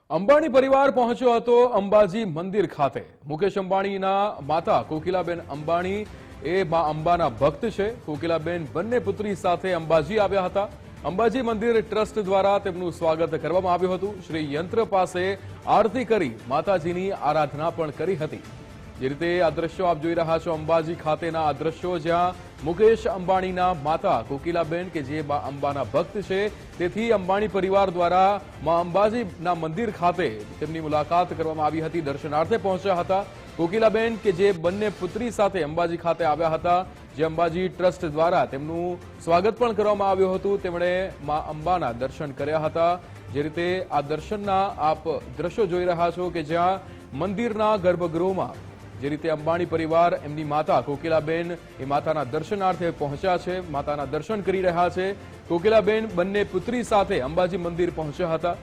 અંબાણી પરિવાર પહોંચ્યો હતો અંબાજી મંદિર ખાતે। મુકેશ અંબાણીના માતા કોકિલાબેન અંબાણી એ માં અંબાના ભક્ત છે। કોકિલાબેન બંને પુત્રી સાથે અંબાજી આવ્યા હતા। અંબાજી મંદિર ટ્રસ્ટ દ્વારા તેમનું સ્વાગત કરવામાં આવ્યું હતું। શ્રી યંત્ર પાસે આરતી કરી માતાજીની આરાધના પણ કરી હતી। જે રીતે આ દ્રશ્યો આપ જોઈ રહ્યા છો અંબાજી ખાતેના આ દ્રશ્યો, જ્યાં મુકેશ અંબાણીના માતા કોકિલાબેન કે જે મા અંબાના ભક્ત છે, તેથી અંબાણી પરિવાર દ્વારા મા અંબાજીના મંદિર ખાતે તેમની મુલાકાત કરવામાં આવી હતી, દર્શનાર્થે પહોંચ્યા હતા। કોકિલાબેન કે જે બંને પુત્રી સાથે અંબાજી ખાતે આવ્યા હતા, જે અંબાજી ટ્રસ્ટ દ્વારા તેમનું સ્વાગત પણ કરવામાં આવ્યું હતું। તેમણે મા અંબાના દર્શન કર્યા હતા। જે રીતે આ દર્શનના આપ દ્રશ્યો જોઈ રહ્યા છો કે જ્યાં મંદિરના ગર્ભગૃહમાં જે રીતે અંબાણી પરિવાર એમની માતા કોકિલાબેન એ માતાના દર્શનાર્થે પહોંચ્યા છે, માતાના દર્શન કરી રહ્યા છે। કોકિલાબેન બંને પુત્રી સાથે અંબાજી મંદિર પહોંચ્યા હતા।